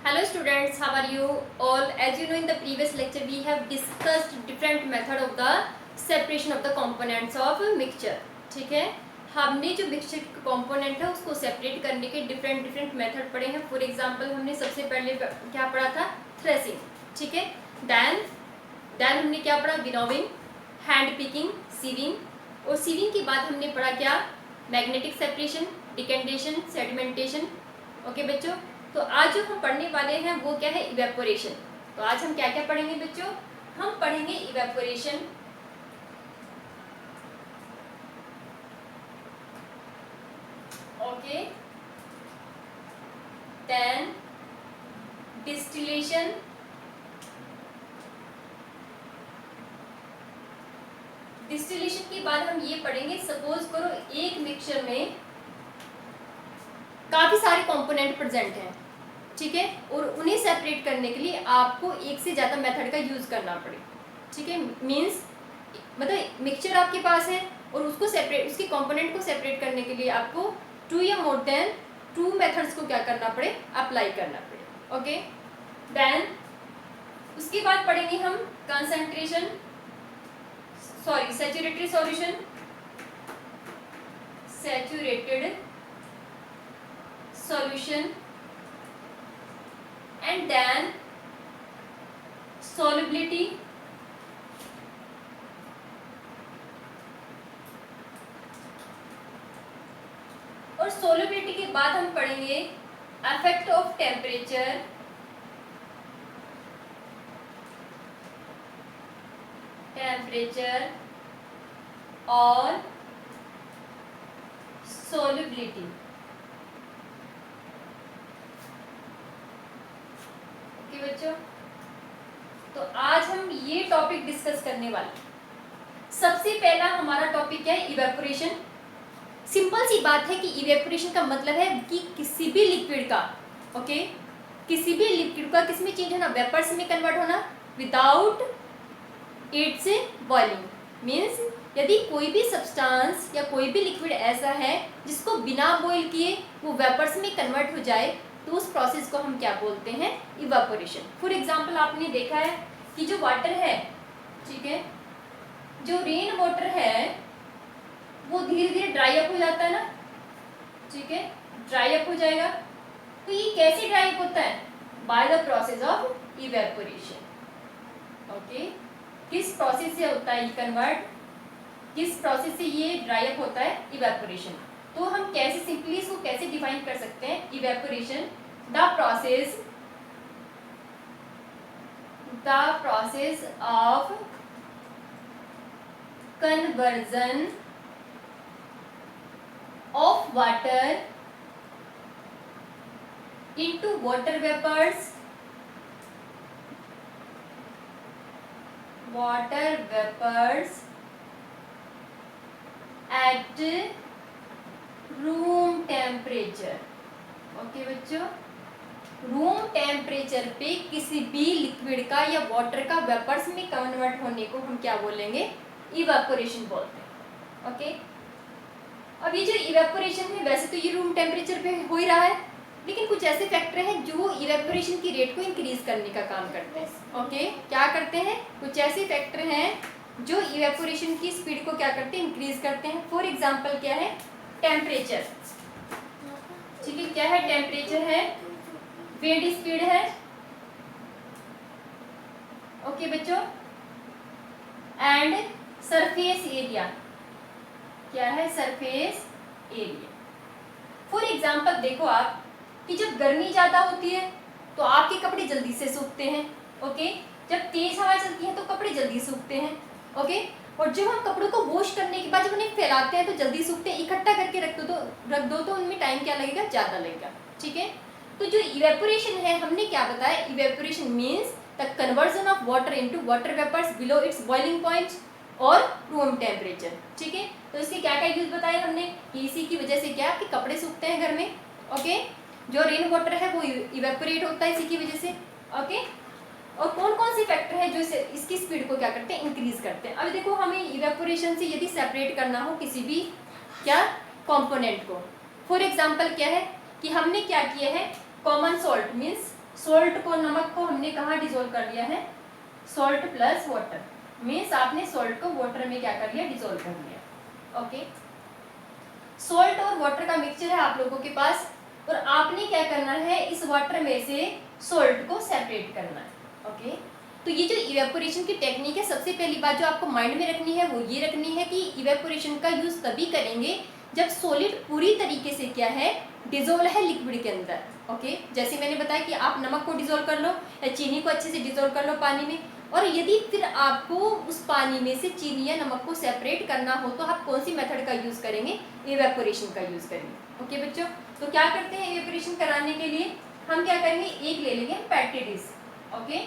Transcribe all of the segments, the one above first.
Hello students, how are you all? As you know, in the previous lecture we have discussed different method of the separation of the components of mixture. ठीक है, हमने जो mixture के component है उसको separate करने के different method पढ़े हैं. फॉर एग्जांपल हमने सबसे पहले क्या पढ़ा था? थ्रेसिंग. ठीक है, देन हमने क्या पढ़ा? Winnowing, hand picking, sieving. और सीविंग के बाद हमने पढ़ा क्या? Magnetic separation, decantation, sedimentation. Okay बच्चों, तो आज जो हम पढ़ने वाले हैं वो क्या है? इवेपोरेशन. तो आज हम क्या क्या पढ़ेंगे बच्चों? हम पढ़ेंगे evaporation, okay, then distillation, distillation के बाद हम ये पढ़ेंगे, सपोज करो एक मिक्सचर में काफी सारे कंपोनेंट प्रेजेंट हैं. ठीक है, और उन्हें सेपरेट करने के लिए आपको एक से ज़्यादा मेथड का यूज़ करना पड़े. ठीक है, मींस मतलब मिक्सचर आपके पास है और उसको सेपरेट, उसके कंपोनेंट को सेपरेट करने के लिए आपको 2 या मोर देन 2 मेथड्स को क्या करना पड़े? अप्लाई करना पड़े. ओके, देन उसके बाद पढ़ेंगे हम concentration, sorry saturated solution, saturated solution, and then solubility, और solubility के बाद हम पढ़ेंगे effect of temperature, और solubility. बच्चों, तो आज हम ये टॉपिक डिस्कस करने वाले. सबसे पहला हमारा टॉपिक क्या है? इवेपोरेशन. सिंपल सी बात है कि इवेपोरेशन का मतलब है कि किसी भी लिक्विड का, ओके, किसी भी लिक्विड का किस में चेंज होना? वेपर्स में कन्वर्ट होना विदाउट इट्स बॉइलिंग. मीन्स यदि कोई भी सब्सटेंस या कोई भी लिक्विड ऐसा है जिसको बिना बॉईल किए वो वेपर्स में कन्वर्ट हो जाए, तो उस प्रोसेस को हम क्या बोलते हैं? इवेपोरेशन. फॉर एग्जांपल आपने देखा है कि जो वाटर है, ठीक है, जो रेन वाटर है वो धीरे धीरे ड्राई अप हो जाता है ना. ठीक है, ड्राई अप हो जाएगा. तो ये कैसे ड्राई अप होता है? By the process of evaporation. Okay, किस प्रोसेस से होता है ये कन्वर्ट? किस प्रोसेस से ये ड्राई अप होता है? इवेपोरेशन. तो हम कैसे सिंपली इसको कैसे डिफाइन कर सकते हैं? Evaporation, the process of conversion of water into water vapours at room temperature. Okay बच्चों, रूम टेम्परेचर पे किसी भी लिक्विड का या वाटर का वेपर्स में कन्वर्ट होने को हम क्या बोलेंगे? इवेपोरेशन बोलते हैं. ओके, अब ये जो इवेपोरेशन है वैसे तो ये रूम टेम्परेचर पे हो ही रहा है, लेकिन कुछ ऐसे फैक्टर हैं जो इवेपोरेशन की रेट को इंक्रीज करने का काम करते हैं. ओके, क्या करते हैं? कुछ ऐसे फैक्टर हैं जो इवेपोरेशन की स्पीड को क्या करते हैं? इंक्रीज करते हैं. फॉर एग्जाम्पल क्या है? टेम्परेचर. ठीक है, क्या है? टेम्परेचर है, विंड स्पीड है. ओके बच्चों, एंड सरफेस एरिया. क्या है? Surface area. फॉर एग्जाम्पल देखो आप कि जब गर्मी ज्यादा होती है तो आपके कपड़े जल्दी से सूखते हैं. ओके, जब तेज हवा चलती है तो कपड़े जल्दी सूखते हैं. ओके, और जब हम कपड़ों को वॉश करने के बाद जब उन्हें फैलाते हैं तो जल्दी सूखते हैं. इकट्ठा करके रख दो तो उनमें टाइम क्या लगेगा? ज़्यादा लगेगा. ठीक है, तो जो इवेपोरेशन है हमने क्या बताया? Evaporation means the conversion of water into water vapours below its boiling point और रूम टेम्परेचर. ठीक है, तो इसके क्या क्या यूज बताए हमने कि इसी की वजह से क्या आपके कपड़े सूखते हैं घर में. ओके, जो रेन वाटर है वो इवेपोरेट होता है इसी की वजह से. ओके, और कौन कौन से फैक्टर हैं जो इसकी स्पीड को क्या करते हैं? इंक्रीज करते हैं. अब देखो हमें इवेपोरेशन से यदि सेपरेट करना हो किसी भी क्या कंपोनेंट को, फॉर एग्जांपल क्या है कि हमने क्या किया है? कॉमन सॉल्ट मीन्स सॉल्ट को, नमक को हमने कहाँ डिजोल्व कर लिया है, सॉल्ट प्लस वाटर, मीन्स आपने सॉल्ट को वाटर में क्या कर लिया, डिजोल्व कर लिया। ओके, सॉल्ट और वाटर का मिक्सचर है आप लोगों के पास, और आपने क्या करना है, इस वाटर में से सॉल्ट को सेपरेट करना है। ओके, तो ये जो इवेपोरेशन की टेक्निक है, सबसे पहली बात जो आपको माइंड में रखनी है वो ये रखनी है कि इवेपोरेशन का यूज तभी करेंगे जब सॉलिड पूरी तरीके से क्या है, डिजोल्व है लिक्विड के अंदर। ओके, जैसे मैंने बताया कि आप नमक को डिजोल्व कर लो या चीनी को अच्छे से डिजोल्व कर लो पानी में, और यदि फिर आपको उस पानी में से चीनी या नमक को सेपरेट करना हो तो आप कौन सी मेथड का यूज करेंगे, इवेपोरेशन का यूज करेंगे। ओके बच्चों, तो क्या करते हैं इवेपोरेशन कराने के लिए, हम क्या करेंगे, एक ले लेंगे पेट्री डिश। ओके,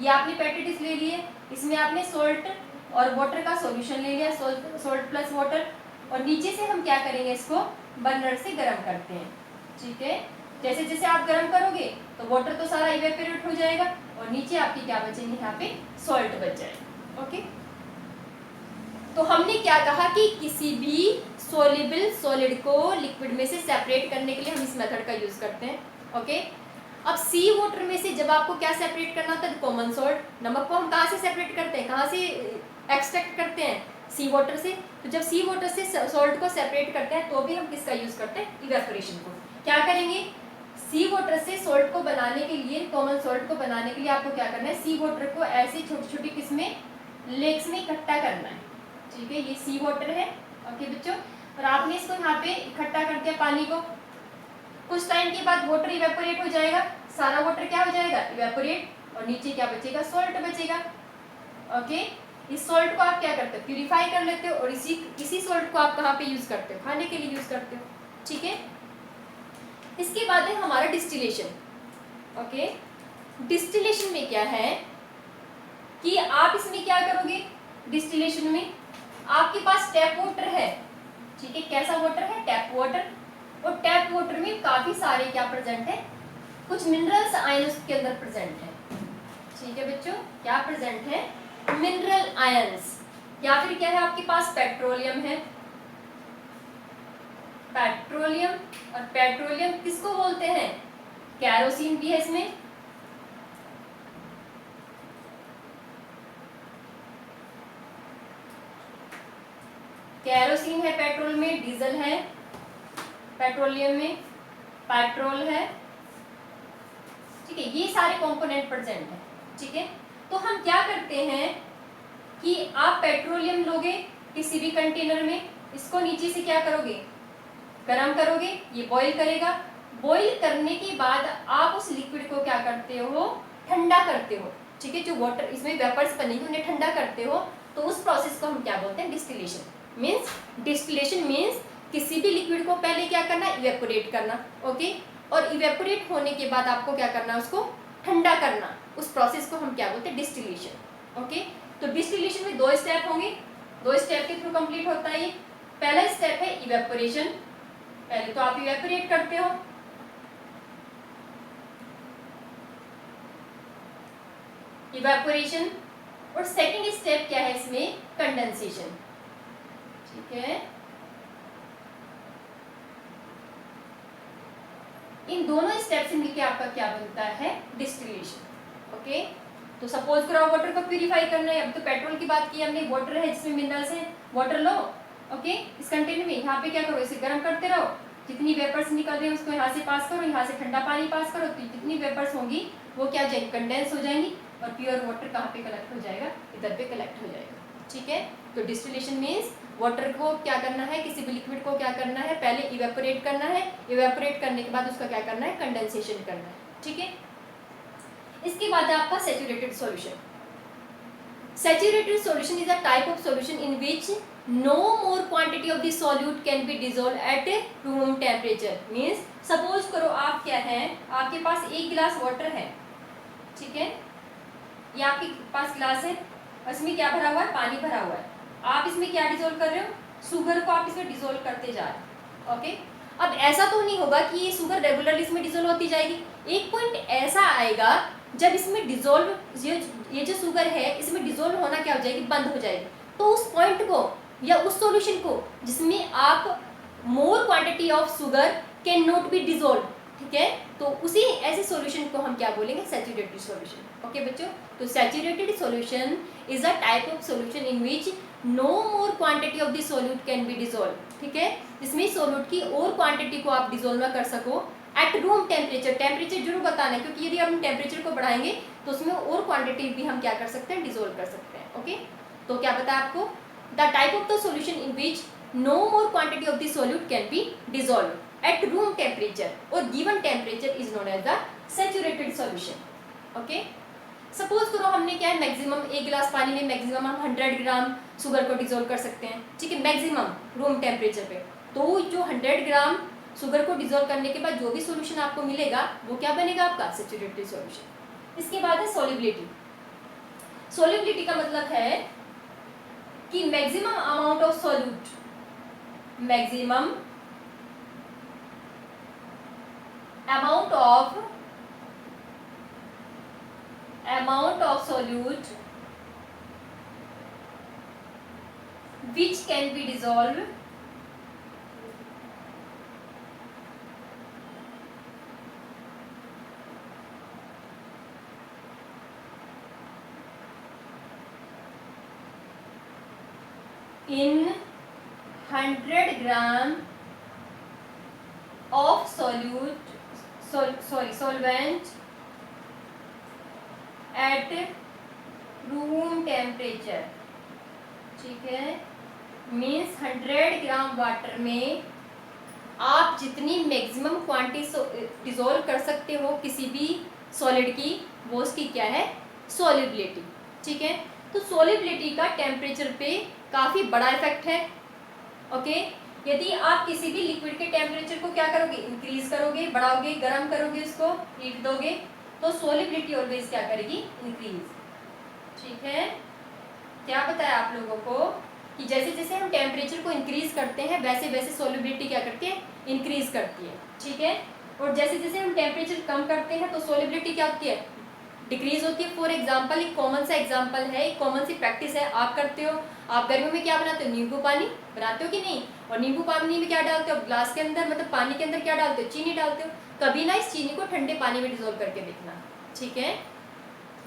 ये आपने पेट्री डिश ले लिए, इसमें आपने सॉल्ट और वाटर का सॉल्यूशन ले लिया, सॉल्ट प्लस वाटर, और नीचे से हम क्या करेंगे, इसको बर्नर से गर्म करते हैं। ठीक है, जैसे जैसे आप गर्म करोगे तो वाटर तो सारा इवेपोरेट हो जाएगा और नीचे आपकी क्या बचेंगे, यहाँ पे सॉल्ट बच जाएगा। ओके, तो हमने क्या कहा कि किसी भी सोल्यूबल सॉलिड को लिक्विड में से सेपरेट करने के लिए हम इस मेथड का यूज करते हैं। ओके, अब सी वाटर में से जब आपको क्या सेपरेट करना होता है, कॉमन सॉल्ट, नमक को हम कहाँ से सेपरेट करते हैं, कहाँ से एक्सट्रैक्ट करते हैं, सी वाटर से। तो जब सी वाटर से सॉल्ट को सेपरेट करते हैं तो भी हम किसका यूज करते हैं, इवेपोरेशन को। क्या करेंगे, सी वाटर से सॉल्ट को बनाने के लिए, कॉमन सॉल्ट को बनाने के लिए आपको क्या करना है, सी वाटर को ऐसे छोटी छोटी किस्में लेग्स में इकट्ठा करना है। ठीक है, ये सी वाटर है। ओके बच्चों, और आपने इसको यहाँ पे इकट्ठा कर दिया पानी को, कुछ टाइम के बाद वाटर इवेपोरेट हो जाएगा, सारा वाटर क्या हो जाएगा, इवेपोरेट, और नीचे क्या बचेगा, सॉल्ट बचेगा। ओके, इस सॉल्ट को आप क्या करते हो, प्यूरिफाई कर लेते हो, और इसी सॉल्ट को आप कहाँ पे यूज करते हो, खाने के लिए यूज करते हो। ठीक है, इसके बाद है हमारा डिस्टिलेशन। ओके, डिस्टिलेशन में क्या है कि आप इसमें क्या करोगे, डिस्टिलेशन में आपके पास टैप वाटर है। ठीक है, कैसा वाटर है, टैप वाटर, और टैप वाटर में काफी सारे क्या प्रेजेंट है, कुछ मिनरल्स आयन उसके अंदर प्रेजेंट है। ठीक है बच्चों, क्या प्रेजेंट है, मिनरल आयंस, या फिर क्या है आपके पास, पेट्रोलियम है, पेट्रोलियम, और पेट्रोलियम किसको बोलते हैं, कैरोसिन भी है इसमें। कैरोसिन है पेट्रोल में, डीजल है पेट्रोलियम में, पेट्रोल है। ठीक है, ये सारे कंपोनेंट प्रेजेंट है। ठीक है, तो हम क्या करते हैं कि आप पेट्रोलियम लोगे किसी भी कंटेनर में, इसको नीचे से क्या करोगे, गरम करोगे, ये बॉईल करेगा, बॉईल करने के बाद आप उस लिक्विड को क्या करते हो, ठंडा करते हो। ठीक है, जो वाटर इसमें वेपर्स बनेंगे उन्हें ठंडा करते हो, तो उस प्रोसेस को हम क्या बोलते हैं, डिस्टिलेशन। मीन्स डिस्टिलेशन मीन्स किसी भी लिक्विड को पहले क्या करना, इवेपोरेट करना। ओके, और इवेपोरेट होने के बाद आपको क्या करना, उसको ठंडा करना, उस प्रोसेस को हम क्या बोलते हैं, डिस्टिलेशन। ओके, तो डिस्टिलेशन में 2 स्टेप होंगे, 2 स्टेप के थ्रू कंप्लीट होता है ये। पहला स्टेप है इवेपोरेशन, पहले तो आप इवेपोरेट करते हो, इवेपोरेशन, और सेकंड स्टेप क्या है इसमें, कंडेंसेशन। ठीक है, इन दोनों स्टेप से मिलकर आपका क्या बनता है, डिस्टिलेशन। ओके, तो सपोज करो वाटर को प्यूरिफाई करना है, अब तो पेट्रोल की बात की हमने, वाटर है जिसमें मिनरल्स है, वाटर लो। ओके, इस कंटेनर में यहाँ पे क्या करो, इसे गर्म करते रहो, जितनी वेपर्स निकल रही है उसको यहाँ से पास करो, यहाँ से ठंडा पानी पास करो, तो जितनी वेपर्स होंगी वो क्या हो जाएगी, कंडेंस हो जाएंगी, और प्योर वाटर कहाँ पे कलेक्ट हो जाएगा, इधर पे कलेक्ट हो जाएगा। ठीक है, तो डिस्टिलेशन मीन्स वाटर को क्या करना है, किसी भी लिक्विड को क्या करना है, पहले इवेपोरेट करना है, इवेपोरेट करने के बाद उसका क्या करना है, कंडेंसेशन करना है। ठीक है, इसके बाद है आपका saturated solution. Saturated solution is a type of solution in which no more quantity of the solute can be dissolved at room temperature. Means suppose करो आप क्या है, आपके पास 1 गिलास वाटर है, ठीक है, ये आपके पास गिलास है, इसमें क्या भरा हुआ है, पानी भरा हुआ है, आप इसमें क्या डिजोल्व कर रहे हो, शुगर को आप इसमें डिजोल्व करते जा रहे हो। ओके, अब ऐसा तो नहीं होगा कि ये शुगर रेगुलरली इसमें डिजोल्व होती जाएगी, एक पॉइंट ऐसा आएगा जब इसमें डिजोल्व ये जो शुगर है इसमें डिजोल्व होना क्या हो जाएगी, बंद हो जाएगी। तो उस पॉइंट को या उस सॉल्यूशन को जिसमें आप मोर quantity of sugar cane not be dissolve, ठीक है। तो उसी ऐसे सॉल्यूशन को हम क्या बोलेंगे, सैचुरेटेड सॉल्यूशन। ओके बच्चों, तो saturated solution is a type of solution in which no more quantity of the solute can be dissolve, ठीक है, जिसमें सॉल्यूट की और क्वांटिटी को आप डिसॉल्व ना कर सको एट रूम टेम्परेचर। टेम्परेचर जरूर बताना है, क्योंकि यदि हम टेम्परेचर को बढ़ाएंगे तो उसमें और क्वांटिटी भी हम क्या कर सकते हैं, डिसॉल्व कर सकते हैं। ओके, तो क्या बताया आपको, the type of the solution in which no more quantity of the solute can be dissolved at room temperature or given temperature is known as the saturated solution. okay, suppose करो हमने क्या है, maximum एक गिलास पानी में maximum हम 100 gram sugar को डिसॉल्व कर सकते हैं, ठीक है, मैक्सिमम रूम टेम्परेचर पे। तो जो 100 ग्राम शुगर को डिसॉल्व करने के बाद जो भी सॉल्यूशन आपको मिलेगा वो क्या बनेगा, आपका सैचुरेटेड सॉल्यूशन। इसके बाद है सॉल्युबिलिटी। सॉल्युबिलिटी का मतलब है कि maximum amount of solute, maximum amount of solute which can be dissolved in 100 gram of solvent at room temperature, ठीक है, मीन्स 100 ग्राम वाटर में आप जितनी मैक्सिमम क्वांटिटी डिसॉल्व कर सकते हो किसी भी सॉलिड की, वो उसकी क्या है, सॉल्युबिलिटी, ठीक है। तो सॉल्युबिलिटी का टेम्परेचर पे काफ़ी बड़ा इफेक्ट है। ओके, यदि आप किसी भी लिक्विड के टेम्परेचर को क्या करोगे, इंक्रीज करोगे, बढ़ाओगे, गर्म करोगे, उसको हीट दोगे, तो सॉल्युबिलिटी ऑलवेज क्या करेगी, इंक्रीज, ठीक है। क्या बताया आप लोगों को कि जैसे जैसे हम टेम्परेचर को इंक्रीज करते हैं वैसे वैसे सॉल्युबिलिटी क्या करती है, इंक्रीज करती है, ठीक है। और जैसे जैसे हम टेम्परेचर कम करते हैं तो सॉल्युबिलिटी क्या होती है, डिक्रीज होती है। फॉर एग्जाम्पल, एक कॉमन सा एग्जाम्पल है, एक कॉमन सी प्रैक्टिस है, आप करते हो, आप गर्मियों में क्या बनाते हो, नींबू पानी बनाते हो कि नहीं, और नींबू पानी में क्या डालते हो, ग्लास के अंदर, मतलब पानी के अंदर क्या डालते हो, चीनी डालते हो। कभी ना इस चीनी को ठंडे पानी में डिसॉल्व करके देखना, ठीक है,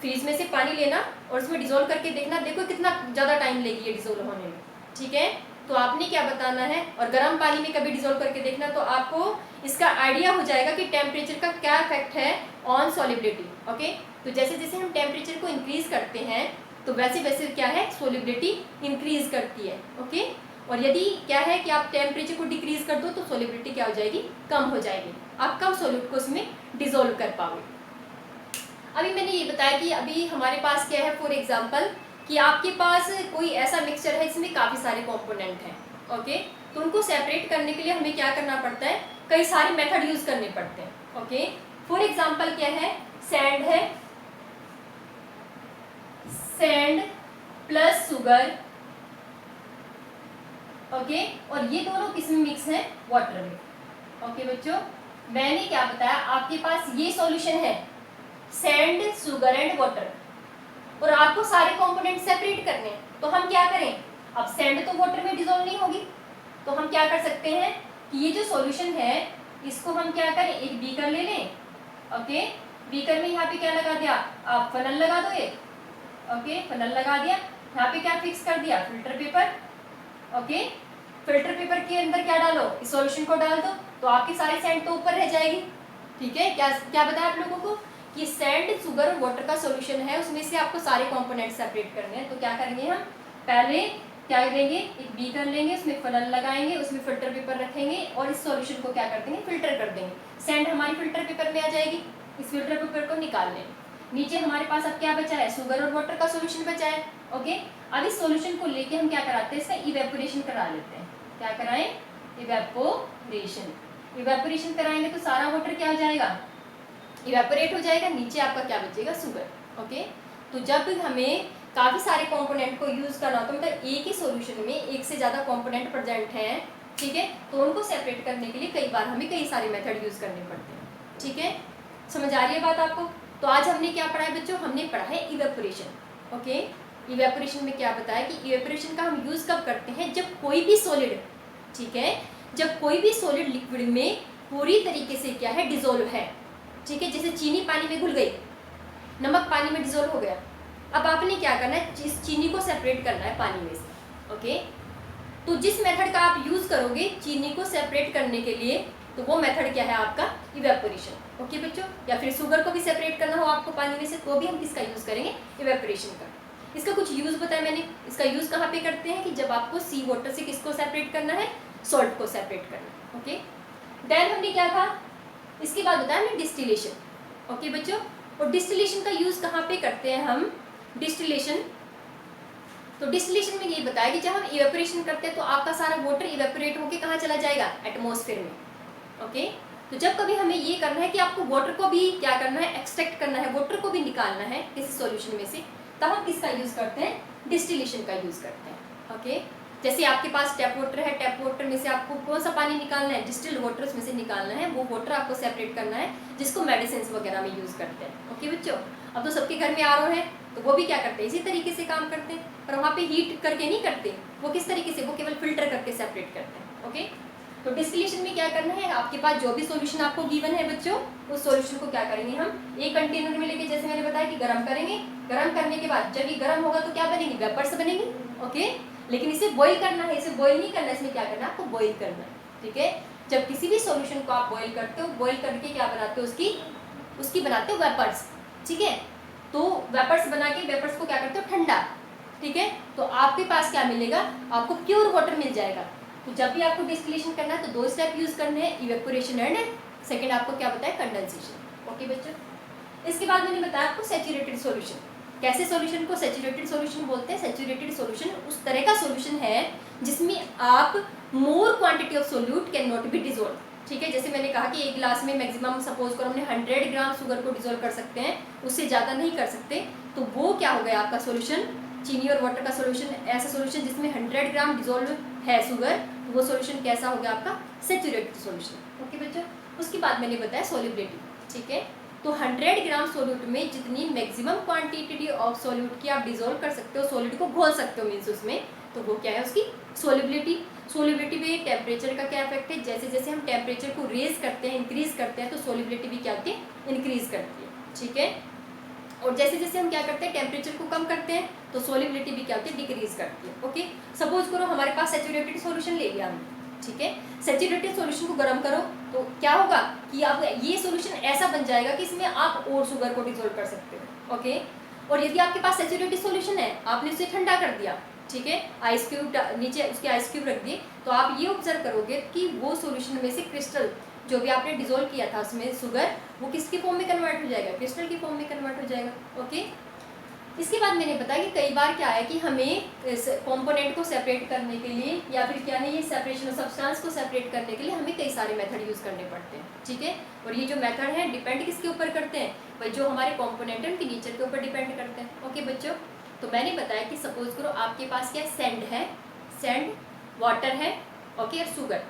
फ्रीज में से पानी लेना और उसमें डिसॉल्व करके देखना, देखो कितना ज़्यादा टाइम लेगी ये डिसॉल्व होने में, ठीक है। तो आपने क्या बताना है, और गर्म पानी में कभी डिसॉल्व करके देखना, तो आपको इसका आइडिया हो जाएगा कि टेम्परेचर का क्या इफेक्ट है ऑन सॉल्युबिलिटी। ओके, तो जैसे जैसे हम टेम्परेचर को इंक्रीज करते हैं तो वैसे वैसे क्या है, सॉल्युबिलिटी इंक्रीज करती है। ओके, और यदि क्या है कि आप टेम्परेचर को डिक्रीज कर दो तो सॉल्युबिलिटी क्या हो जाएगी, कम हो जाएगी, आप कम सॉल्यूट को उसमें डिसॉल्व कर पाओगे। अभी मैंने ये बताया कि अभी हमारे पास क्या है, फॉर एग्जाम्पल कि आपके पास कोई ऐसा मिक्सचर है जिसमें काफ़ी सारे कंपोनेंट हैं। ओके, तो उनको सेपरेट करने के लिए हमें क्या करना पड़ता है, कई सारे मेथड यूज करने पड़ते हैं। ओके, फॉर एग्जाम्पल क्या है, सैंड है, सैंड प्लस शुगर, ओके, और ये दोनों किस में मिक्स है, वाटर में। ओके बच्चों, मैंने क्या बताया, आपके पास ये सॉल्यूशन है सैंड, शुगर एंड वाटर, और आपको सारे कंपोनेंट सेपरेट करने हैं, तो हम क्या करें, अब सैंड तो वाटर में डिसॉल्व नहीं होगी, तो हम क्या कर सकते हैं कि ये जो सॉल्यूशन है इसको हम क्या करें, एक बीकर ले लें। ओके, बीकर में यहाँ पे क्या लगा दिया, आप फनल लगा दो एक, ओके, फनल लगा दिया, यहाँ पे क्या फिक्स कर दिया, filter paper. Okay, filter paper के अंदर क्या डालो, इस सॉल्यूशन को डाल दो, तो आपकी सारी सैंड तो ऊपर रह जाएगी, ठीक है। क्या क्या बताया आप लोगों को कि सैंड, शुगर और वाटर का सॉल्यूशन है, उसमें से आपको सारे कंपोनेंट सेपरेट करने हैं। तो क्या करेंगे हम, पहले क्या करेंगे, एक बीकर लेंगे, उसमें फनल लगाएंगे, उसमें फिल्टर पेपर रखेंगे और इस सॉल्यूशन को क्या कर देंगे, फिल्टर कर देंगे। सैंड हमारी फिल्टर पेपर में आ जाएगी, इस फिल्टर पेपर को निकाल लेंगे। नीचे हमारे पास अब क्या बचा है, शुगर और वाटर का सॉल्यूशन बचा है। ओके, अब इस सॉल्यूशन को लेके हम क्या कराते हैं, इसका इवेपोरेशन करा लेते हैं। क्या कराएं, इवेपोरेशन। इवेपोरेशन कराएंगे तो सारा वाटर क्या हो जाएगा, इवेपोरेट हो जाएगा, नीचे आपका क्या बचेगा, शुगर। ओके, तो जब हमें काफ़ी सारे कंपोनेंट को यूज करना होता है, मतलब एक ही सॉल्यूशन में एक से ज़्यादा कंपोनेंट प्रेजेंट हैं, ठीक है, तो उनको सेपरेट करने के लिए कई बार हमें कई सारे मेथड यूज करने पड़ते हैं, ठीक है। समझ आ रही है बात आपको। तो आज हमने क्या पढ़ा है बच्चों, हमने पढ़ा है इवेपोरेशन। ओके, इवेपोरेशन में क्या बताया कि इवेपोरेशन का हम यूज कब करते हैं, जब कोई भी सॉलिड, ठीक है, जब कोई भी सॉलिड लिक्विड में पूरी तरीके से क्या है, डिजोल्व है। ठीक है, जैसे चीनी पानी में घुल गई, नमक पानी में डिजोल्व हो गया। अब आपने क्या करना है, इस चीनी को सेपरेट करना है पानी में से। ओके, तो जिस मेथड का आप यूज करोगे चीनी को सेपरेट करने के लिए, तो वो मेथड क्या है आपका, इवेपोरेशन। ओके बच्चों, या फिर शुगर को भी सेपरेट करना हो आपको पानी में से, तो भी हम किसका यूज करेंगे, इवेपोरेशन का। इसका कुछ यूज बताया मैंने। इसका यूज कहाँ पे करते हैं कि जब आपको सी वाटर से किसको सेपरेट करना है, सॉल्ट को सेपरेट करना। ओके, देन हमने क्या कहा, इसके बाद बताया हमने डिस्टिलेशन। ओके बच्चों, और डिस्टिलेशन का यूज कहाँ पे करते हैं हम, डिस्टिलेशन, तो डिस्टिलेशन में ये बताया कि जब हम इवेपोरेशन करते हैं तो आपका सारा वाटर इवेपोरेट होके कहाँ चला जाएगा, एटमॉस्फेयर में। ओके, तो जब कभी हमें ये करना है कि आपको वाटर को भी क्या करना है, एक्सट्रैक्ट करना है, वाटर को भी निकालना है किसी सॉल्यूशन में से, तब हम किसका यूज करते हैं, डिस्टिलेशन का यूज करते हैं। ओके, जैसे आपके पास टैप वाटर है, टैप वाटर में से आपको कौन सा पानी निकालना है, डिस्टिल्ड वाटर उसमें से निकालना है, वो वाटर आपको सेपरेट करना है जिसको मेडिसिन वगैरह में यूज करते हैं। ओके बच्चों, अब तो सबके घर में आरओ है, तो वो भी क्या करते हैं, इसी तरीके से काम करते हैं, पर वहाँ पे हीट करके नहीं करते, वो किस तरीके से, वो केवल फिल्टर करके सेपरेट करते हैं। ओके, तो डिस्टिलेशन में क्या करना है, आपके पास जो भी सॉल्यूशन आपको गिवन है बच्चों, उस सॉल्यूशन को क्या करेंगे हम, एक कंटेनर में लेके, जैसे मैंने बताया कि गर्म करेंगे, गर्म करने के बाद जब ये गर्म होगा तो क्या बनेगी, वेपर्स बनेगी। ओके, लेकिन इसे बॉईल करना है, इसे बॉईल नहीं करना, इसमें क्या करना है, आपको बॉईल करना है। ठीक है, जब किसी भी सॉल्यूशन को आप बॉईल करते हो, बॉईल करके क्या बनाते हो, उसकी बनाते हो वेपर्स। ठीक है, तो वेपर्स बना के वेपर्स को क्या करते हो, ठंडा। ठीक है, तो आपके पास क्या मिलेगा, आपको प्योर वाटर मिल जाएगा। तो जब भी आपको डिस्टिलेशन करना है तो दो स्टेप यूज करने हैं, इवेपोरेशन एंड सेकंड आपको क्या बताया, कंडेंसेशन। ओके बच्चों, इसके बाद मैंने बताया आपको सैचुरेटेड सॉल्यूशन। कैसे सॉल्यूशन को सैचुरेटेड सॉल्यूशन बोलते हैं, सैचुरेटेड सॉल्यूशन उस तरह का सॉल्यूशन है जिसमें आप मोर quantity of solute can not be dissolve. ठीक है, जैसे मैंने कहा कि एक गिलास में मैक्सिमम सपोज करो हमने 100 ग्राम शुगर को डिजोल्व कर सकते हैं, उससे ज़्यादा नहीं कर सकते, तो वो क्या हो गया आपका सॉल्यूशन, चीनी और वाटर का सॉल्यूशन, ऐसा सॉल्यूशन जिसमें 100 ग्राम डिजोल्व है शुगर, तो वो सॉल्यूशन कैसा हो गया आपका, सैचुरेटेड सॉल्यूशन। ओके बच्चों, उसके बाद मैंने बताया सॉल्युबिलिटी। ठीक है, तो 100 ग्राम सोल्यूट में जितनी मैक्सिमम क्वांटिटी ऑफ सोल्यूट की आप डिजोल्व कर सकते हो, सॉलिड को घोल सकते हो मीन्स उसमें, तो वो क्या है उसकी सॉल्युबिलिटी। सॉल्युबिलिटी में टेम्परेचर का क्या इफेक्ट है, जैसे जैसे हम टेम्परेचर को रेज करते हैं, इंक्रीज करते हैं, तो सॉल्युबिलिटी भी क्या होती है, इंक्रीज करती है। ठीक है, और जैसे जैसे हम क्या करते हैं, टेम्परेचर को कम करते हैं, तो सॉल्युबिलिटी भी क्या होती है, डिक्रीज करती है। ओके, सपोज करो हमारे पास सैचुरेटेड सॉल्यूशन ले लिया हमने। ठीक है, सैचुरेटेड सॉल्यूशन को गर्म करो तो क्या होगा कि अब ये सॉल्यूशन ऐसा बन जाएगा कि इसमें आप और शुगर को डिसॉल्व कर सकते हो। ओके, और यदि आपके पास सैचुरेटेड सॉल्यूशन है, आपने उसे ठंडा कर दिया, ठीक है, आइस क्यूब नीचे उसके आइस क्यूब रख दिए, तो आप ये ऑब्जर्व करोगे कि वो सॉल्यूशन में से क्रिस्टल जो भी आपने डिसॉल्व किया था उसमें शुगर, वो किसके फॉर्म में कन्वर्ट हो जाएगा, क्रिस्टल की फॉर्म में कन्वर्ट हो जाएगा। ओके, इसके बाद मैंने बताया कि कई बार क्या है कि हमें इस कंपोनेंट को सेपरेट करने के लिए, या फिर क्या है, ये सेपरेशन ऑफ सब्सटेंस को सेपरेट करने के लिए हमें कई सारे मेथड यूज करने पड़ते हैं। ठीक है, और ये जो मेथड है डिपेंड किसके ऊपर करते हैं, भाई जो हमारे कंपोनेंट है उनके नेचर के ऊपर डिपेंड करते हैं। ओके बच्चों, तो मैंने बताया कि सपोज करो आपके पास क्या सैंड है, सैंड, वाटर है, ओके, और शुगर,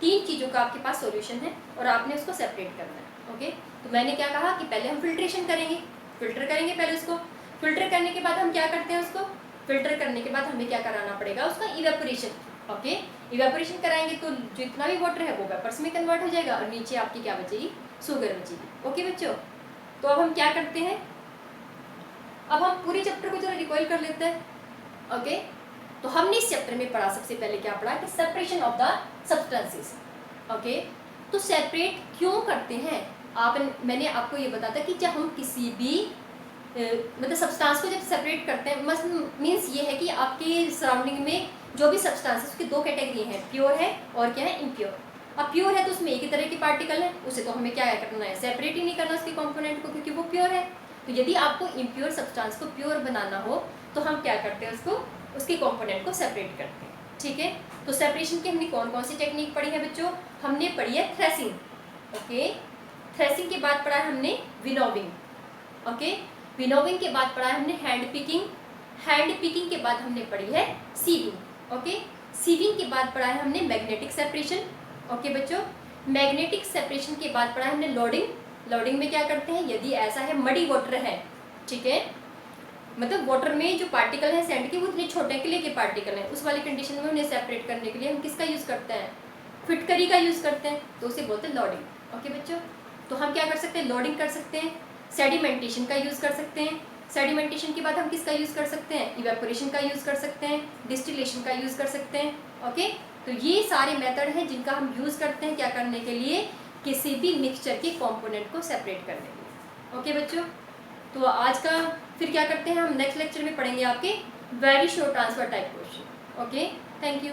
तीन चीज़ों का आपके पास सॉल्यूशन है और आपने उसको सेपरेट करना है। ओके, तो मैंने क्या कहा कि पहले हम फिल्ट्रेशन करेंगे, फिल्टर करेंगे पहले उसको, फिल्टर करने के बाद हम क्या करते हैं, उसको फिल्टर करने के बाद हमें क्या कराना पड़ेगा, उसका इवेपोरेशन। ओके, इवेपोरेशन कराएंगे तो जितना भी वाटर है वो वेपर्स में कन्वर्ट हो जाएगा और नीचे आपकी क्या बचेगी, शुगर बचेगी। ओके बच्चों, तो अब हम क्या करते हैं, अब हम पूरे चैप्टर को जरा रिकॉल कर लेते हैं। ओके, तो हमने इस चैप्टर में पढ़ा, सबसे पहले क्या पढ़ा कि separation of the substances. Okay, तो सेपरेट क्यों करते हैं, मैंने आपको ये बताया था कि जब हम किसी भी मतलब सब्सटेंस को जब सेपरेट करते हैं, मस्त मीन्स ये है कि आपके सराउंडिंग में जो भी सब्सटेंस है उसकी दो कैटेगरी हैं, प्योर है और क्या है, इम्प्योर। अब प्योर है तो उसमें एक ही तरह के पार्टिकल है, उसे तो हमें क्या करना है, सेपरेट ही नहीं करना उसके कंपोनेंट को, क्योंकि वो प्योर है। तो यदि आपको इम्प्योर सब्सटेंस को प्योर बनाना हो तो हम क्या करते हैं, उसको उसके कंपोनेंट को सेपरेट करते हैं। ठीक है, तो सेपरेशन की हमने कौन कौन सी टेक्निक पढ़ी है बच्चों, हमने पढ़ी है थ्रेसिंग। ओके, थ्रेसिंग के बाद पढ़ा है हमने विनोविंग। ओके, विनोविंग के बाद पढ़ा है हमने हैंड पिकिंग, हैंड पिकिंग के बाद हमने पढ़ी है सीविंग। ओके, सीविंग के बाद पढ़ा है हमने मैग्नेटिक सेपरेशन। ओके बच्चों, मैग्नेटिक सेपरेशन के बाद पढ़ा है हमने लोडिंग। लोडिंग में क्या करते हैं, यदि ऐसा है मडी वाटर है, ठीक है, मतलब वाटर में जो पार्टिकल है सैंड के वो इतने छोटे के लिए के पार्टिकल हैं, उस वाली कंडीशन में उन्हें सेपरेट करने के लिए हम किसका यूज़ करते हैं, फिटकरी का यूज़ करते हैं तो उसे बोलते हैं लॉडिंग। ओके बच्चों, तो हम क्या कर सकते हैं, लॉडिंग कर सकते हैं, सेडिमेंटेशन का यूज़ कर सकते हैं, सेडिमेंटेशन के बाद हम किसका यूज़ कर सकते हैं, इवेपोरेशन का यूज़ कर सकते हैं, डिस्टिलेशन का यूज़ कर सकते हैं। ओके, तो ये सारे मेथड हैं जिनका हम यूज़ करते हैं क्या करने के लिए, किसी भी मिक्सचर के कंपोनेंट को सेपरेट करने के लिए। ओके बच्चों, तो आज का फिर क्या करते हैं, हम नेक्स्ट लेक्चर में पढ़ेंगे आपके very short transfer type question. Okay, thank you.